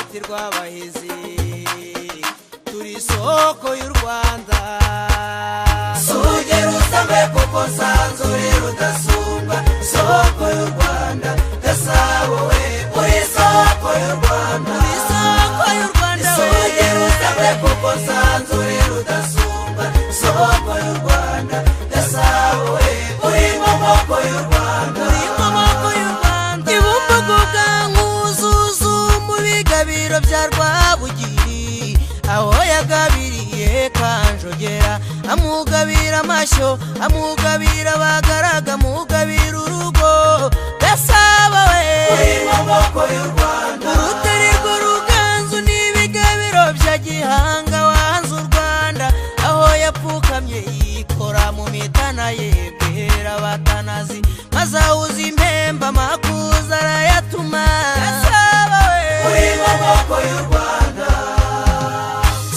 ruti rw'abahizi turi isoko y'u Rwanda sugera usambe kuko sanzure rudasumba isoko y'u Rwanda Gasabo we uri isoko y'u Rwanda uri isoko y'u Rwanda sugera usambe kuko sanzure rudasumba isoko y'u Rwanda Gasabo we uri maboko y'u Rwanda uri maboko y'u Rwanda ibumbuguga nkuzuzu mu bigabiro bya Rwabugiri aho yagabiriye Kanjogera amugabira amashyo amugabira bagaraga mugabira urugo Gasabo we uri maboko y'u Rwanda uruterego ruganzu n'ibigabiro bya Gihanga wanze u Rwanda aho yapfukamye yikora mu mitana yebwera batanazi mazawuza impemba makuza arayatuma Gasabo we uri maboko y'u Rwanda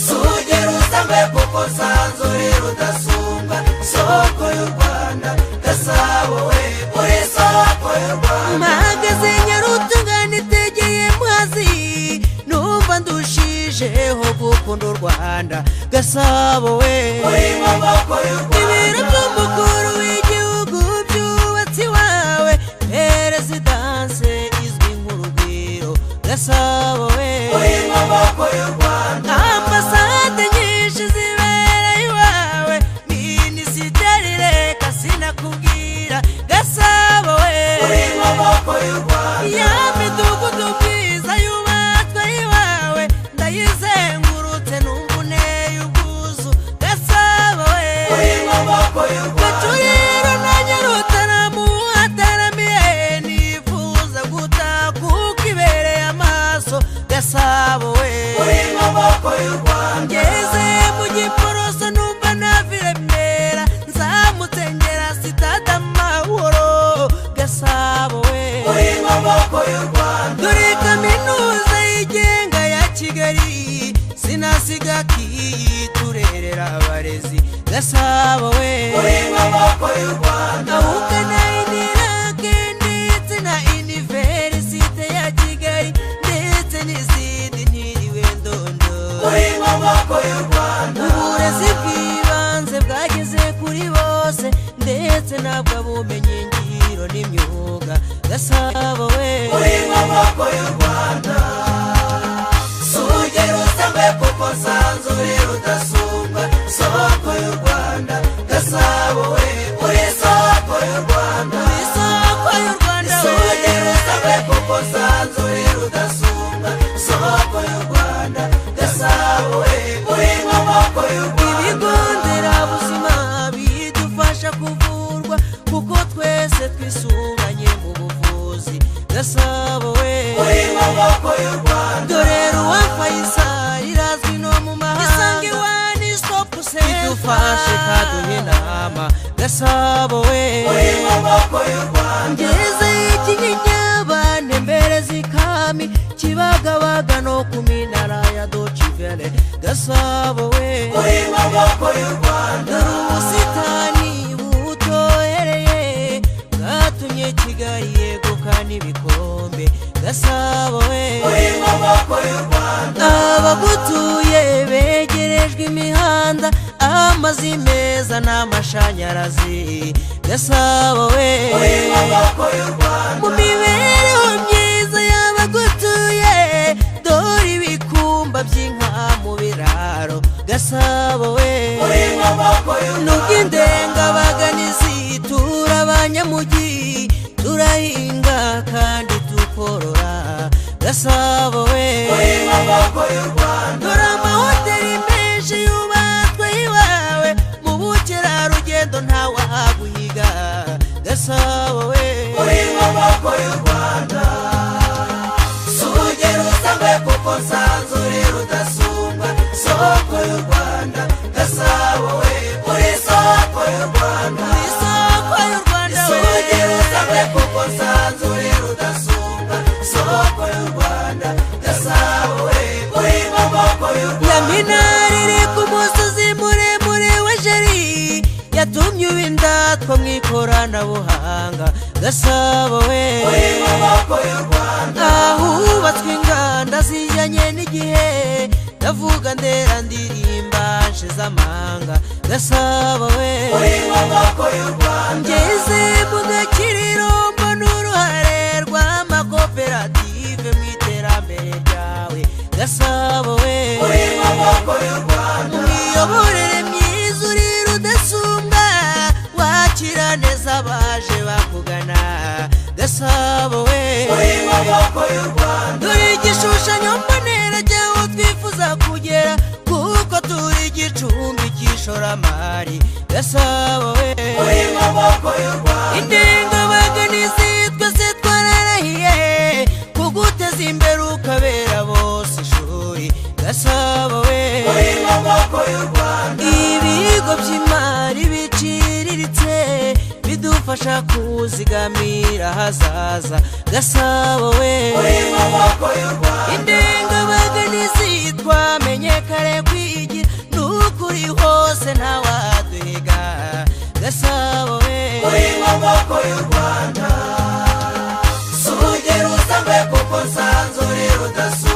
sugera usambe kuko sanzure rudasumba isoko y'u Rwanda Gasabo we uri isoko y'u Rwanda mpagaze Nyarutunga nitegeye Muhazi numva ndushijeho gukunda u Rwanda Gasabo we uri maboko y'u Rwanda ibiro by'umukuru w'igihugu byubatse iwawe perezidanse izwi nk'urugwiro Gasabo we uri maboko y'u Rwanda ambasade nyinshi zibera iwawe minisiteri reka sinakubwira Gasabo we uri maboko y'u Rwanda ya midugudu myiza yubatswe iwawe ndayizengurutse n'umuneye ubwuzu Gasabo we uri maboko y'u Rwanda Gacuriro na Nyarutaramu hataramiye nifuza gutaha kuko ibereye amaso Gasabo we uri maboko y'u Rwanda ngeze mu Giporoso numva naviremera nzamutse ngera sitade Amahoro Gasabo we uri maboko y'u Rwanda dore kaminuza yigenga ya Kigali sinasiga kiyiturerera abarezi Gasabo we uri maboko y'u Rwanda ahukana inirake ndetse na Universite ya Kigali ndetse n'izindi ntiriwe ndondo uri maboko y'u Rwanda uburezi bw'ibanze bwageze kuri bose ndetse n'abw'ubumenyi ngiro n'imyuga Gasabo we uri maboko y'u Rwanda sugera usambe kuko sanzure rudasumba isoko y'u Rwanda Gasabo we uri isoko y'u Rwanda uri isoko y'u Rwanda sugera usambe kuko sanzure rudasumba isoko y'u Rwanda Gasabo we uri maboko y'u Rwanda ibigo nderabuzima bidufasha kuvurwa kuko twese twisunganye mu buvuzi Gasabo we uri maboko y'u Rwanda dore Ruwa Faisal irazwi no mu mahanga Isange One Stop Center idufashe kaduhe inama Gasabo we uri maboko y'u Rwanda ngeze Kinyinya mbere zikami Kibagabaga no ku minara ya Docivele Gasabo we uri maboko y'u Rwanda ubusitani butohereye bwatumye Kigali yegukana ibikombe Gasabo we uri maboko y'u Rwanda abagutuye begerejwe imihanda amazi meza n'amashanyarazi Gasabo we uri maboko y'u Rwanda mu mibereho myiza y'abagutuye dore ibikumba by'inka mu biraro Gasabo we uri maboko y'u Rwanda n'ubw'indengabaganizi turabanyamujyi turahinga kandi tukorora Gasabo we uri maboko y'u Rwanda dore amahoteli menshi yubatswe iwawe mu bukerarugendo ntawaguhiga Gasabo we uri maboko y'u Rwanda sugera usambe kuko sanzure rudasumba isoko y'u Rwanda Gasabo we uri isoko y'u Rwanda uri isoko y'u Rwanda sugera usambe kuko sanzure rudasumba isoko y'u Rwanda Gasabo we uri maboko y'u Rwanda Nyaminari iri ku musozi muremure wa Jeri yatumye ubindatwa mu ikoranabuhanga Gasabo we uri maboko y'u Rwanda ahubatswe inganda zijyanye igihe ndavuga ndera ndirimba nshize amanga Gasabo we uri mu maboko y'u Rwanda ngeze mu gakiriro mbona uruhare rw'amakoperative mu iterambere ryawe Gasabo we uri mu maboko y'u Rwanda imiyoborere myiza uri rudasumbwa wakira neza abaje bakugana Gasabo we uri mu maboko y'u Rwanda dore igishushanyo mbonera cyaho twifuza kugera kuko turi igicumbi cy'ishoramari Gasabo we uri mu maboko y'u Rwanda indengabaganizi twese twararahiye kuguteza imbere ukabera bose ishuri Gasabo we uri mu maboko y'u Rwanda ibigo by'imari biciriritse bidufasha kuzigamira hazaza Gasabo we uri mu maboko y'u Rwanda indengabaganizi twamenye kare kwigira n'ukuri hose ntawaduhiga Gasabo we uri mu maboko y'u Rwanda sugera usambe kuko nsanze uri rudasumbwa